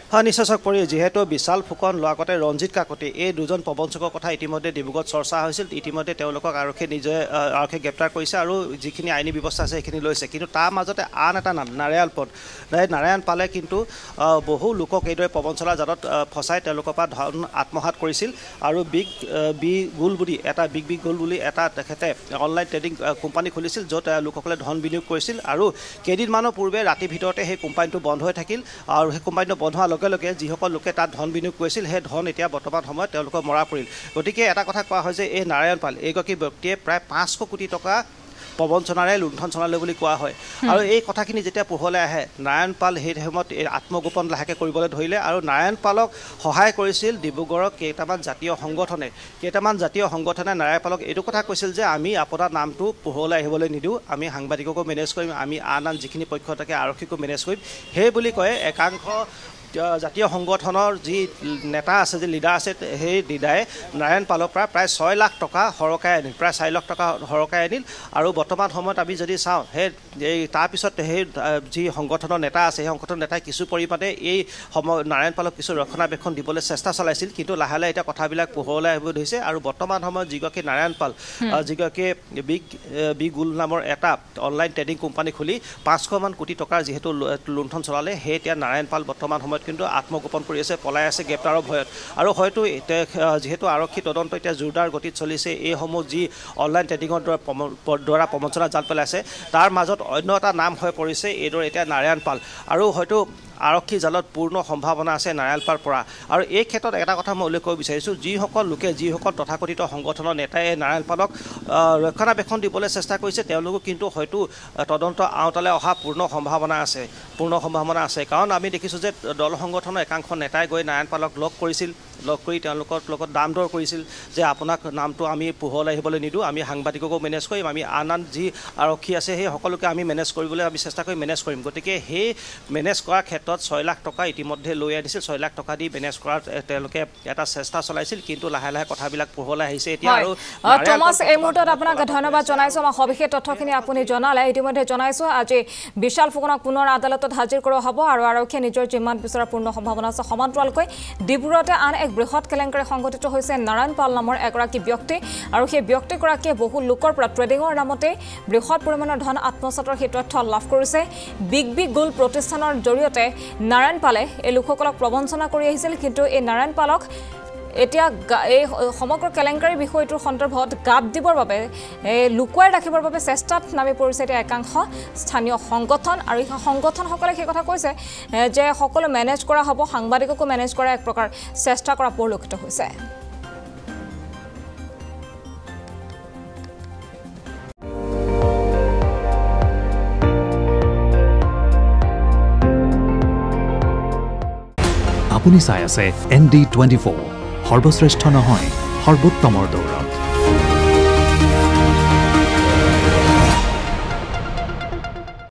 নিশ্চয় চক পৰি যেহেতু বিশাল ফুকন লগতে ৰঞ্জিত কাকতি এই দুজন প্ৰবঞ্চকৰ কথা ইতিমধ্যে ডিব্ৰুগড়ত চৰ্চা হৈছিল ইতিমধ্যে তেওঁলোকক আৰক্ষীয়ে আৰক্ষীয়ে গ্ৰেপ্তাৰ কৰিছে আৰু যিখিনি আইনী ব্যৱস্থা আছে সেইখিনি লৈছে কিন্তু তাৰ মাজতে আন এটা নাম নাৰায়ণ পালে কিন্তু বহু লোকক এইদৰে প্ৰবঞ্চনাৰ জালত ফচাই তেওঁলোকৰ পৰা ধন আত্মসাৎ কৰিছিল আৰু বিগ গোল বুলি এটা তেখেতে অনলাইন ট্ৰেডিং কোম্পানী খুলিছিল য'ত লোকসকলে ধন বিনিয়োগ কৰিছিল আৰু কেইদিনমানৰ পূৰ্বে ৰাতিৰ ভিতৰতে সেই কোম্পানীটো বন্ধ হৈ থাকিল আৰু সেই কোম্পানীটো বন্ধ হোৱাৰ লগে লগে যিসকল লোকে তাত ধন বিনিয়োগ কৰিছিল সেই ধন এতিয়া বৰ্তমান সময়ত তেওঁলোকৰ মৰা পৰিল গতিকে এটা কথা কোৱা হয় যে এই নাৰায়ণ পাল এইগৰাকী ব্যক্তিয়ে প্ৰায় 500 কোটি টকা প্ৰবঞ্চনাৰে লুণ্ঠন চলালে বুলি কোৱা হয় আৰু এই কথাখিনি যেতিয়া পোহৰলৈ আহে নাৰায়ণ পাল সেই সময়ত আত্মগোপন লাহেকৈ কৰিবলৈ ধৰিলে আৰু নাৰায়ণ পালক সহায় কৰিছিল ডিব্ৰুগড়ৰ কেইটামান জাতীয় সংগঠনে নাৰায়ণ পালক এইটো কথা কৈছিল যে আমি আপোনাৰ নামটো পোহৰলৈ আহিবলৈ নিদিওঁ আমি সাংবাদিককো মেনেজ কৰিম আমি আন যিখিনি পক্ষ থাকে আৰক্ষীকো মেনেজ কৰিম সেই বুলি কয় একাংশ জাতীয় সংগঠনৰ যি নেতা আছে যি লিডাৰ আছে সেই লিডাৰে নাৰায়ণ পালৰ পৰা প্ৰায় 6 লাখ টকা সৰকাই আনিল প্ৰায় 4 লাখ টকা সৰকাই আনিল আৰু বৰ্তমান সময়ত আমি যদি চাওঁ সেই তাৰপিছত সেই যি সংগঠনৰ নেতা আছে সেই সংগঠনৰ নেতাই কিছু পৰিমাণে এই নাৰায়ণ পালক কিছু ৰক্ষণাবেক্ষণ দিবলৈ চেষ্টা চলাইছিল কিন্তু লাহে লাহে এতিয়া কথাবিলাক পোহৰলৈ আহিব ধৰিছে আৰু বৰ্তমান সময়ত যিগৰাকী নাৰায়ণ পাল যিগৰাকী বিগ গোল নামৰ এটা অনলাইন ট্ৰেডিং কোম্পানী খুলি 500 মান কোটি টকাৰ যিহেতু লুণ্ঠন চলালে সেই এতিয়া নাৰায়ণ পাল বৰ্তমান সময়ত কিন্তু আত্মগোপন কৰি আছে পলাই আছে গ্ৰেপ্তাৰৰ ভয়ত আৰু হয়তো যেহেতু আৰক্ষী তদন্ত এতিয়া জোৰদাৰ গতিত চলিছে এইসমূহ যি অনলাইন ট্ৰেডিঙৰ দ্বাৰা প্ৰবঞ্চনা জাল পেলাইছে তাৰ মাজত অন্য এটা নাম হৈ পৰিছে এইদৰে এতিয়া নাৰায়ণ পাল আৰু হয়তো আৰক্ষী জালত পূৰ্ণ সম্ভাৱনা আছে নাৰায়ণ পালৰ পৰা আৰু এই ক্ষেত্ৰত এটা কথা মই উল্লেখ কৰিব বিচাৰিছোঁ যিসকল তথাকথিত সংগঠনৰ নেতাই নাৰায়ণ পালক ৰক্ষণাবেক্ষণ দিবলৈ চেষ্টা কৰিছে তেওঁলোকো কিন্তু হয়তো তদন্ত আওতালৈ অহা পূৰ্ণ সম্ভাৱনা আছে কাৰণ আমি দেখিছোঁ যে দল সংগঠনৰ একাংশ নেতাই গৈ নাৰায়ণ পালক লগ কৰি তেওঁলোকৰ লগত দাম দৰ কৰিছিল যে আপোনাক নামটো আমি পোহৰলৈ আহিবলৈ নিদিওঁ আমি সাংবাদিককো মেনেজ কৰিম আমি আন যি আৰক্ষী আছে সেই সকলোকে আমি মেনেজ কৰিবলৈ আমি চেষ্টা কৰি মেনেজ কৰিম গতিকে সেই মেনেজ কৰাৰ ক্ষেত্ৰত 6 লাখ টকা ইতিমধ্যে লৈ আনিছিল 6 লাখ টকা দি মেনেজ কৰাৰ তেওঁলোকে এটা চেষ্টা চলাইছিল কিন্তু লাহে লাহে কথাবিলাক পোহৰলৈ আহিছে এতিয়া আৰু টমাছ এই মুহূৰ্তত আপোনাক ধন্যবাদ জনাইছোঁ আমাৰ সবিশেষ তথ্যখিনি আপুনি জনালে ইতিমধ্যে জনাইছোঁ আজি বিশাল ফুকনক পুনৰ আদালতত হাজিৰ কৰা হ'ব আৰু আৰক্ষীয়ে নিজৰ জিম্মাত বিচৰাৰ পূৰ্ণ সম্ভাৱনা আছে সমান্তৰালকৈ ডিব্ৰুগড়তে আন এক বৃহৎ কেলেংকাৰী সংঘটিত হৈছে নাৰায়ণ পাল নামৰ এগৰাকী ব্যক্তি আৰু সেই ব্যক্তিগৰাকীয়ে বহু লোকৰ পৰা ট্ৰেডিঙৰ নামতে বৃহৎ পৰিমাণৰ ধন আত্মসাতৰ সেই তথ্য লাভ কৰিছে বিগ গোল প্ৰতিষ্ঠানৰ জৰিয়তে নাৰায়ণ পালে এই লোকসকলক প্ৰবঞ্চনা কৰি আহিছিল কিন্তু এই নাৰায়ণ পালক এতিয়া এই সমগ্ৰ কেলেংকাৰী বিষয়টোৰ সন্দৰ্ভত গাপ দিবৰ বাবে লুকুৱাই ৰাখিবৰ বাবে চেষ্টাত নামি পৰিছে এতিয়া একাংশ স্থানীয় সংগঠন আৰু এই সংগঠনসকলে সেই কথা কৈছে যে সকলো মেনেজ কৰা হ'ব সাংবাদিককো মেনেজ কৰা এক প্ৰকাৰ চেষ্টা কৰা পৰিলক্ষিত হৈছে আপুনি চাই আছে ND24 সৰ্বশ্ৰেষ্ঠ নহয় সৰ্বোত্তমৰ দৌৰ